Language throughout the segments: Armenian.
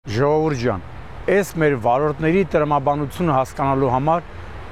Ժողովուրդ ջան, այս մեր վարորդների տրամաբանությունը հասկանալու համար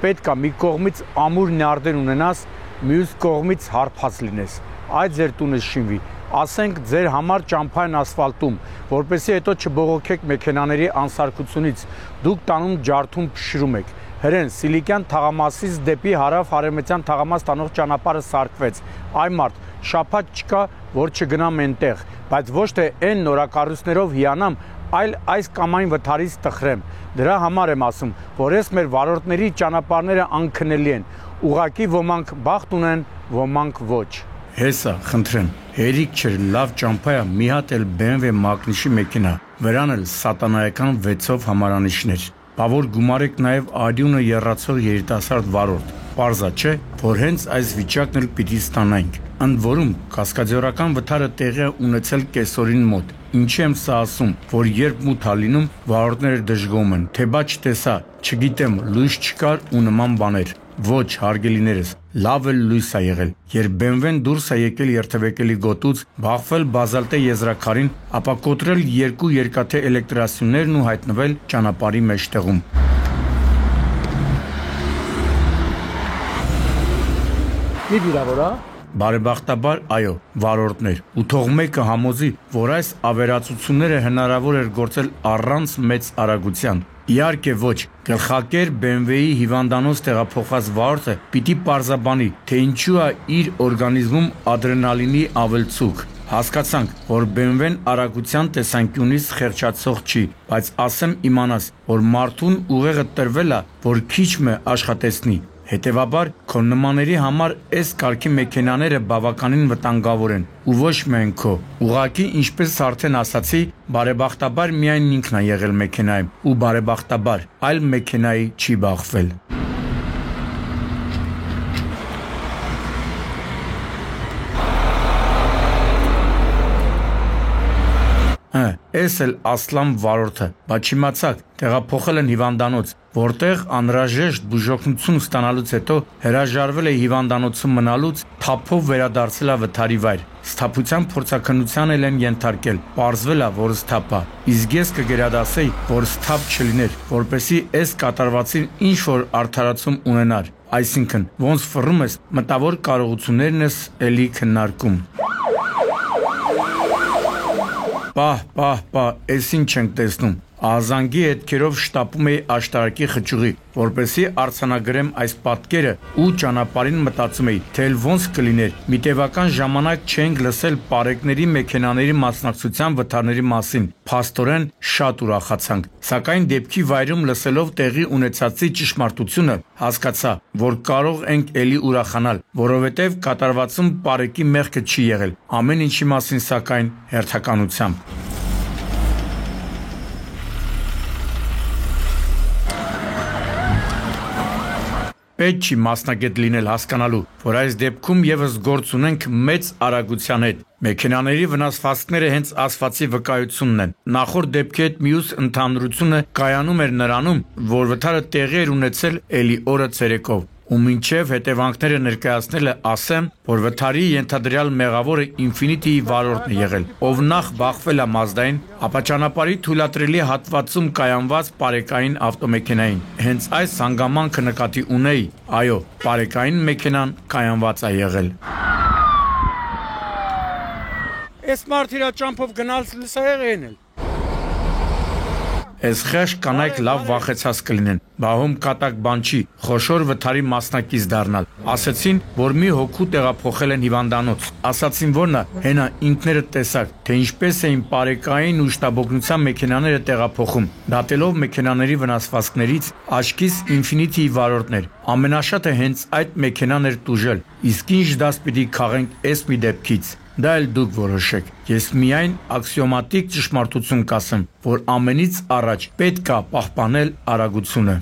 պետք է մի կողմից ամուր նյարդեր ունենաս, մյուս կողմից հարբած լինես։ Այդ ձեր տունը շինվի, ասենք ձեր համար ճամփային ասֆալտում, որպեսզի հետո չբողոքեք մեքենաների անսարքությունից, դուք տանում ջարդում փշրում եք։ Հրեն Սիլիկյան թաղամասից դեպի հարավ-արևմտյան թաղամաս տանող ճանապարհը սարքվեց։ Այ մարդ, շաբաթ չկա, որ չգնամ այնտեղ, բայց ոչ թե այն նորակառույցներով հիանամ, այլ այս կամ այն վթարից տխրեմ։ Դրա համար եմ ասում, որ այս մեր վարորդների ճանապարհները անքնելի են։ Ուղղակի ոմանք բախտ ունեն, ոմանք ոչ։ Հեսա, խնդրեմ, հերիք չէր լավ ճամփայա մի հատ էլ BMW մակնիշի մեքենա, վրան էլ սատանայական 6-ով համարանիշներ։ Բա որ գումարեք նաև արյունը եռացող երիտասարդ վարորդ։ Պարզա չէ, որ հենց այս վիճակն էլ պիտի ստանանք։ Ընդ որում, կասկադիորական վթարը տեղի է ունեցել կեսօրին մոտ։ Ինչի եմ սա ասում, որ երբ մութ ա լինում, վարորդները դժգոհում են, թե բա չտեսա, չգիտեմ, լույս չկար ու նման բաներ։ Ոչ, հարգելիներս, լավ էլ լույս ա եղել։ Երբ BMW-ն դուրս ա եկել երթևեկելի գոտուց, բախվել բազալտե եզրաքարին, ապա կոտրել երկու երկաթե էլեկտրասյուներն ու հայտնվել ճանապարհի մեջտեղում։ Մի վիրավորա։ Բարեբախտաբար, այո, վարորդներ, ու թող մեկը համոզի, որ այս ավերածությունները հնարավոր էր գործել առանց մեծ արագության։ Իհարկե ոչ, գլխակեր BMW-ի հիվանդանոց տեղափոխած վարորդը պիտի պարզաբանի, թե ինչու է իր օրգանիզմում ադրենալինի ավելցուկ։ Հասկացանք, որ BMW-ն արագության տեսանկյունից խեղճացող չի, բայց ասեմ իմանաս, որ մարդուն ուղեղը տրվել է, որ քիչ մը աշխատեցնի։ Հետևաբար, քո նմանների համար այս կարգի մեքենաները բավականին վտանգավոր են, ու ոչ միայն քո։ Ուղղակի, ինչպես արդեն ասացի, բարեբախտաբար միայն ինքն է եղել մեքենայում, ու բարեբախտաբար այլ մեքենայի չի բախվել։ Էս էլ Ասլան վարորդը, բայց չիմացաք, տեղափոխել են հիվանդանոց, որտեղ անհրաժեշտ բուժօգնություն ստանալուց հետո հրաժարվել է հիվանդանոցում մնալուց, թափով վերադարձել է վթարի վայր։ Սթափության փորձաքննության էլ են ենթարկել, պարզվել է, որ սթափ է։ Իսկ ես կգերադասեի, որ սթափ չլիներ, որպեսզի այս կատարվածին ինչ-որ արդարացում ունենար։ Այսինքն, ոնց ֆռում ես, մտավոր կարողություններն ես էլի քննարկում։ Պահ, էս ինչ ենք տեսնում։ Ազանգի հետքերով շտապում էի աշտարակի խճուղի, որպեսզի արձանագրեմ այս պատկերը ու ճանապարհին մտածում էի, թե ոնց կլիներ։ Մի տևական ժամանակ չենք լսել պարեկների մեքենաների մասնակցության վթարների մասին։ Փաստորեն շատ ուրախացանք, սակայն դեպքի վայրում լսելով տեղի ունեցածի ճշմարտությունը, հասկացա, որ կարող ենք էլի ուրախանալ, որովհետև կատարվածում պարեկի մեղքը չի եղել։ Ամեն ինչի մասին սակայն հերթականությամբ։ Պետք չի մասնագետ լինել հասկանալու, որ այս դեպքում եւս գործ ունենք մեծ արագության հետ։ Մեքենաների վնասվածքները հենց ասվածի վկայությունն են։ Նախորդ դեպքի հետ մյուս ընդհանրությունը կայանում էր նրանում, որ վթարը տեղի էր ունեցել էլի օրը ցերեկով։ Ու մինչև հետևանքները ներկայացնելը ասեմ, որ վթարի ենթադրյալ մեղավորը Infiniti-ի վարորդն է եղել, ով նախ բախվել է Mazda-ին, ապա ճանապարհի թույլատրելի հատվածում կայանված պարեկային ավտոմեքենային։ Հենց այս հանգամանքը նկատի ունեի, այո, պարեկային մեքենան կայանված է եղել։ Այս մարդը իր ճամփով գնալս լսայեղ է ենել։ Այս խեղճ կանայք լավ վախեցած կլինեն, բահում կատակ բան չի, խոշոր վթարի մասնակից դառնալ։ Ասեցին, որ մի հոգու տեղափոխել են հիվանդանոց։ Ասացին, որն է, հենա ինքներդ տեսակ, թե ինչպես էին պարեկային ու շտաբօգնության մեքենաները տեղափոխում։ Դատելով մեքենաների վնասվածքներից, աչքիս Infiniti-ի վարորդն էր։ Ամենաշատը հենց այդ մեքենան էր տուժել։ Իսկ ինչ դաս պիտի քաղենք այս մի դեպքից։ Դա էլ դուք որոշեք։ Ես միայն աքսիոմատիկ ճշմարտություն կասեմ, որ ամենից առաջ պետք է պահպանել արագությունը։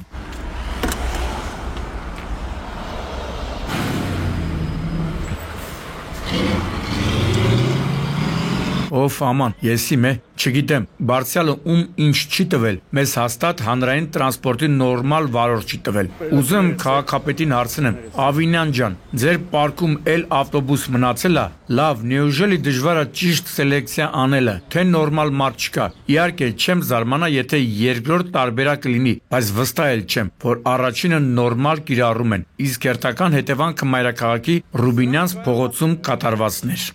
Ով աման, եսի մե, չգիտեմ, Բարձյալը ում ինչ չի տվել, մեզ հաստատ հանրային տրանսպորտի նորմալ վարորդ չի տվել։ Ուզում քաղաքապետին հարցնեմ, Ավինյան ջան, ձեր պարկում էլ ավտոբուս մնացել է, լավ, neujeli դժվար է ճիշտ սելեկցիա անելը, թե նորմալ մարդ չկա։ Իհարկե, չեմ զարմանա, եթե երկրորդ տարբերակ լինի, բայց վստահ էլ չեմ, որ առաջինը նորմալ կիրառում են, իսկ հերթական հետևանքը մայրաքաղաքի Ռուբինյանց փողոցում կատարվածն էր։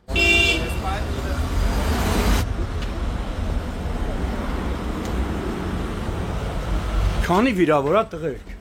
Քանի վիրավորա տղերք։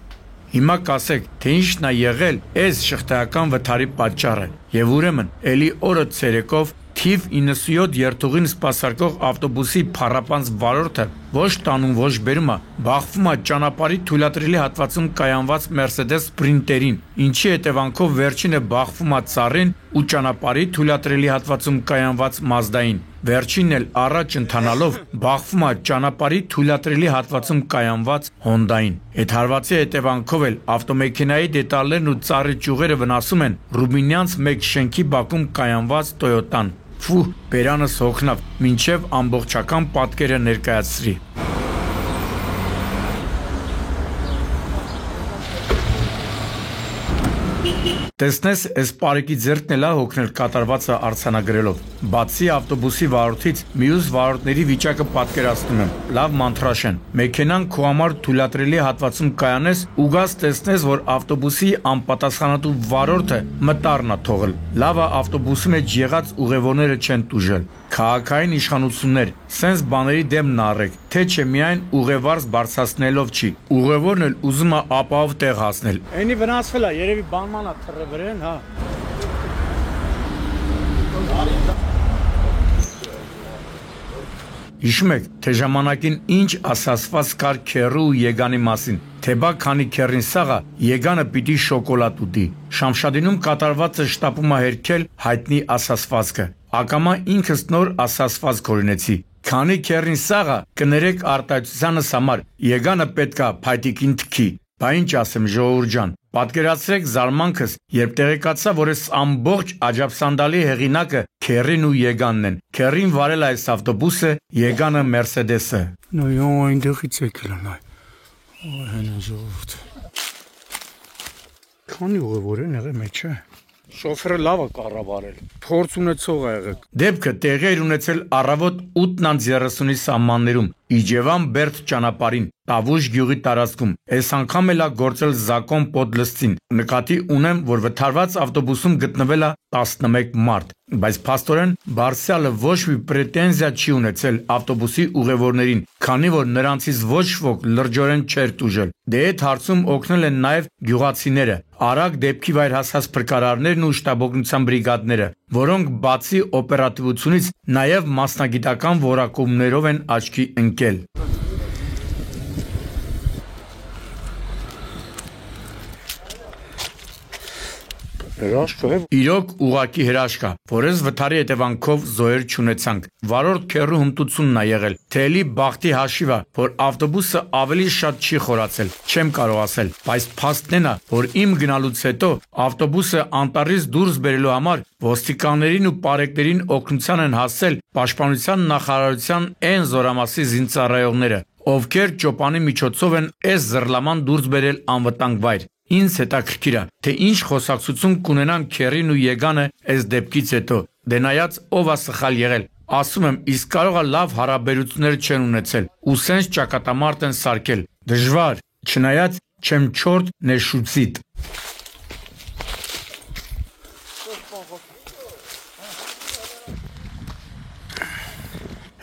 Հիմա կասեք, թե ինչն է եղել այս շղթայական վթարի պատճառը, եւ ուրեմն էլի օրը ցերեկով թիվ 97 երթուղին սպասարկող ավտոբուսի փառապանց վարորդը ոչ տանում ոչ բերում է, բախվում է ճանապարհի թույլատրելի հատվածում կայանված Mercedes Sprinter-ին, ինչի հետևանքով վերջինը բախվում է ծառին ու ճանապարհի թույլատրելի հատվածում կայանված Mazda-ին, վերջինն էլ առաջ ընթանալով բախվում է ճանապարհի թույլատրելի հատվածում կայանված Honda-ին։ Այդ հարվածի հետևանքով էլ ավտոմեքենայի դետալներն ու ծառի ճյուղերը վնասում են Ռուբինյանց մեկ շենքի բակում կայանված Toyota-ն։ Ֆու, բերանս հոգնավ, մինչև ամբողջական պատկերը ներկայացրի։ Տեսնես, այս պարեկի ձեռքն էլ է հոգնել կատարվածը արձանագրելով։ Բացի ավտոբուսի վարորդից, մյուս վարորդների վիճակը պատկերացնում եմ։ Լավ մանթրաշեն։ Մեքենան քո համար թույլատրելի հատվածում կայանես ու գաս տեսնես, որ ավտոբուսի անպատասխանատու վարորդը մտառն է թողել։ Լավը ավտոբուսի մեջ եղած ուղևորները չեն տուժել։ Քաղաքային իշխանություններ, սենց բաների դեմ նառեք, թե չէ միայն ուղևորս բարձրացնելով չի։ Ուղևորն էլ ուզում է ապահով տեղ հասնել։ Էնի վնասվել է, երևի բանման է թռվրեն, հա։ Հիշում եք, թե ժամանակին ինչ ասացված կար քեռու ու Եգանի մասին, թե բա քանի քեռին սաղա Եգանը պիտի շոկոլադ ուտի։ Շամշադինում կատարվածը շտապում է հերքել հայտնի ասացվածքը։ Ակամա ինքս նոր ասացվածք օրինեցի։ Քանի քեռին սաղա կներեք արտահայտությանս համար, Եգանը պետքա փայտիկին թքի։ Բա ինչ ասեմ, ժողովուրդ ջան, պատկերացրեք զարմանքս, երբ տեղեկացա, որ այս ամբողջ աջաբսանդալի հեղինակը քեռին ու Եգանն են։ Քեռին վարել է այս ավտոբուսը, Եգանը Mercedes-ը։ Նույն այնտեղից եկել են այ։ Ո՞ր հենա ժողովուրդ։ Քանի ուղևոր են եղել մեջը։ Շոֆերը լավ է կառավարել։ Փորձ ունեցող է եղել։ Դեպքը տեղի էր ունեցել առավոտ 8:30-ի սահմաններում Իջևան Բերդ ճանապարհին, Տավուշ գյուղի տարածքում։ Այս անգամ էլ է գործել Զակոն Պոդլստին։ Նկատի ունեմ, որ վթարված ավտոբուսում գտնվել է 11 մարդ, բայց փաստորեն Բարձյալը ոչ մի պրետենզիա չի ունեցել ավտոբուսի ուղևորներին, քանի որ նրանցից ոչ ոք լրջորեն չէր տուժել։ Դե այդ հարցում օգնել են նաև գյուղացիները, արագ դեպքի վայր հասած փրկարարներն ու շտաբօգնության բրիգադները, որոնք բացի օպերատիվությունից նաև մասնագիտական որակումներով են աչքի ընկել։ Հրաշք է։ Իրոք ուղակի հրաշք է, որ այս վթարի հետևանքով զոհեր չունեցանք։ Վարորդ քեռու հմտությունն է եղել, թե էլի բախտի հաշիվ է, որ ավտոբուսը ավելի շատ չի խորացել, չեմ կարող ասել, բայց փաստն է, որ իմ գնալուց հետո ավտոբուսը անտառից դուրս բերելու համար ոստիկաններին ու պարեկներին օգնության են հասել Պաշտպանության նախարարության այն զորամասի զինծառայողները, ովքեր ճոպանի միջոցով են այս զռլաման դուրս բերել անվտանգ վայր։ Ինձ հետաքրքիր է, թե ինչ խոսակցություն կունենան քեռին ու Եգանը այս դեպքից հետո։ Դե նայած ով է սխալ եղել։ Ասում եմ, իսկ կարող է լավ հարաբերություններ չեն ունեցել, ու սենց ճակատամարտ են սարքել։ Դժվար, չնայած չեմ չորտ նեշուցիտ։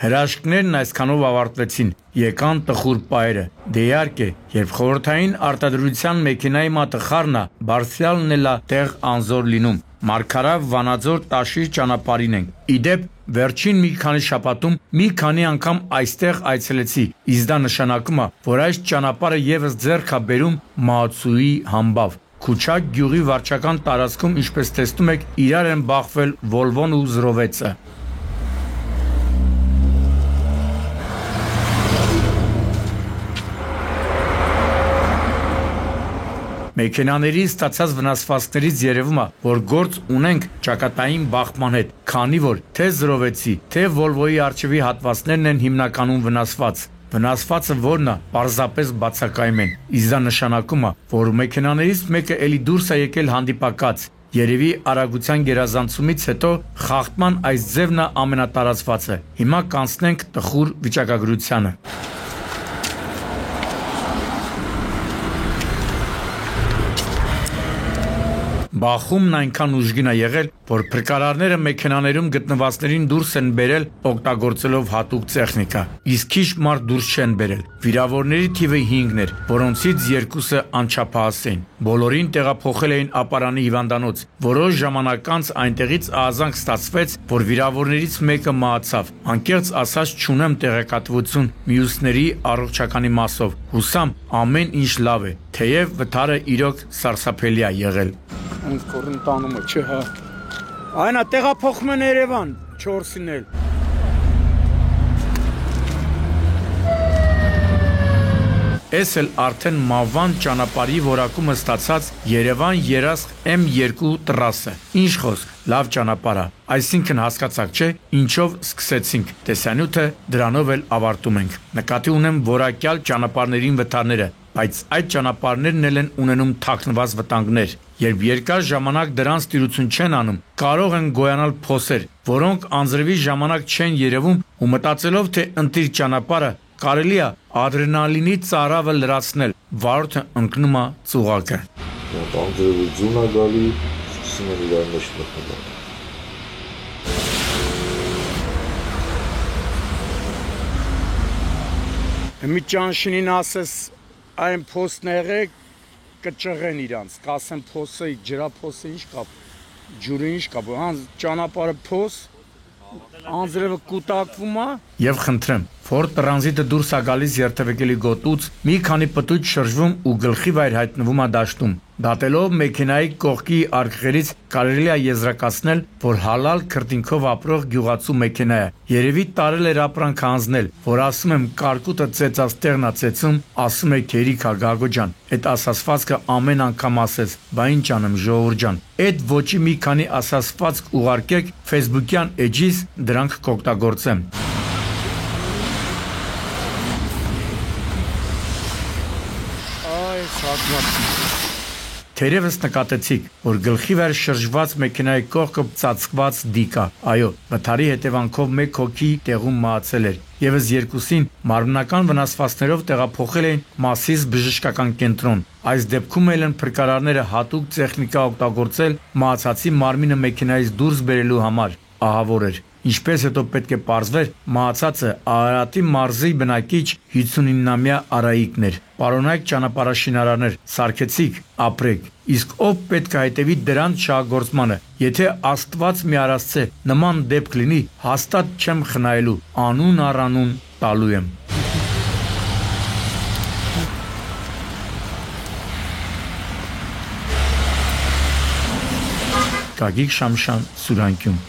Հրաշքներն այսքանով ավարտվեցին, եկան տխուր պահերը։ Դե իհարկե, երբ խորհրդային արտադրության մեքենայի մատը խառն է, Բարձյալն էլ է տեղ անզոր լինում։ Մարգարավ Վանաձոր Տաշիր ճանապարհին ենք։ Իդեպ, վերջին մի քանի շաբաթում մի քանի անգամ այստեղ այցելեցի, իսկ դա նշանակում է, որ այս ճանապարհը եւս ձեռք է բերում Մաոցուի համբավ։ Քուչակ գյուղի վարչական տարածքում, ինչպես տեսնում եք, իրար են բախվել Վոլվոն ու Զրովեցը։ Մեքենաների ստացած վնասվածքներից երևում է, որ գործ ունենք ճակատային բախման հետ, քանի որ թե զրովեցի, թե Volvo-ի առջևի հատվածներն են հիմնականում վնասված։ Վնասվածը որն է, պարզապես բացակայում են։ Իսկ դա նշանակում է, որ մեքենաներից մեկը էլի դուրս է եկել հանդիպակաց։ Երևի արագության գերազանցումից հետո խախտման այս ձևն է ամենատարածվածը։ Հիմա կանցնենք տխուր վիճակագրությանը։ Բախումն այնքան ուժգին է եղել, որ փրկարարները մեքենաներում գտնվածներին դուրս են բերել օգտագործելով հատուկ տեխնիկա։ Իսկ քիչ մարդ դուրս չեն բերել։ Վիրավորների թիվը 5-ն էր, որոնցից 2-ը անչափահաս էին։ Բոլորին տեղափոխել էին ապարանի հիվանդանոց։ Որոշ ժամանակ անց այնտեղից ահազանգ ստացվեց, որ վիրավորներից մեկը մահացավ։ Անկեղծ ասած չունեմ տեղեկատվություն մյուսների առողջականի մասով։ Հուսամ ամեն ինչ լավ է, թեև վթարը իրոք սարսափելի է եղել։ Ոնց կորն տանումը չէ, հա։ Այնա տեղափոխում են Երևան 4-ին էլ։ Էս էլ արդեն Մավան ճանապարհի որակումը ստացած Երևան-Երասխ M2 տրասը։ Ինչ խոսք, լավ ճանապարհ է։ Այսինքն հասկացաք, չէ, ինչով սկսեցինք։ Տեսանյութը դրանով էլ ավարտում ենք։ Նկատի ունեմ որակյալ ճանապարհներին վթարները, բայց այդ ճանապարհներն էլ են ունենում թաքնված վտանգներ։ Երբ երկար ժամանակ դրանց տիրություն չեն անում, կարող են գոյանալ փոսեր, որոնք անձրևի ժամանակ չեն երևում ու մտածելով, թե ընտիր ճանապարհը կարելի է ադրենալինի ծարավը լրացնել, վարորդը ընկնում է ծուղակը։ Անձրևի ձուն է գալի, սկսում են իրար մեջ մտնել։ Մի ճանշինին ասես այն փոստն եղեք կճղեն իրանց, կասեն փոսը, ջրափոսը ինչ կապ, ջուրը ինչ կապ, հան ճանապարհը փոս, անձրևը կուտակվում է։ Եվ խնդրեմ, Ford Transit-ը դուրս է գալիս երթևեկելի գոտուց, մի քանի պտույտ շրջվում ու գլխի վայր հայտնվում է դաշտում։ Դատելով մեքենայի կողքի արկղերից կարելի է եզրակացնել, որ հալալ քրտինքով ապրող գյուղացու մեքենա է։ Երևի տարել էր ապրանք հանձնել, որ ասում եմ կարկուտը ծեծած տեղն է ծեծում, ասում է քերիքա Գագո ջան։ Այդ ասացվածքը ամեն անգամ ասես, բա ինչ անեմ ժողովուրդ ջան։ Այդ ոչի մի քանի ասացվածք ուղարկեք Facebook-յան էջից, դրանք կօգտագործեմ։ Թերևս նկատեցիք, որ գլխի վեր շրջված մեքենայի կողքը ծածկված դիկ է։ Այո, վթարի հետևանքով մեկ հոգի տեղում մահացել էր։ Եվս 2-ին մարմնական վնասվածքներով տեղափոխել էին Մասիս բժշկական կենտրոն։ Այս դեպքում էլ են փրկարարները հատուկ տեխնիկա օգտագործել մահացածի մարմինը մեքենայից դուրս բերելու համար։ Ահավոր էր։ Ինչպես հետո պետք է պարզվեր, մահացածը Արարատի մարզի բնակիչ 59-ամյա Արայիկն էր։ Պարոնայք ճանապարհաշինարարներ, սարքեցիք, ապրեք։ Իսկ ով պետք է հետևի դրանց շահագործմանը։ Եթե Աստված մի արածցե նման դեպք լինի, հաստատ չեմ խնայելու, անուն առ անուն տալու եմ։ Գագիկ Շամշան, Սուրանկյուն։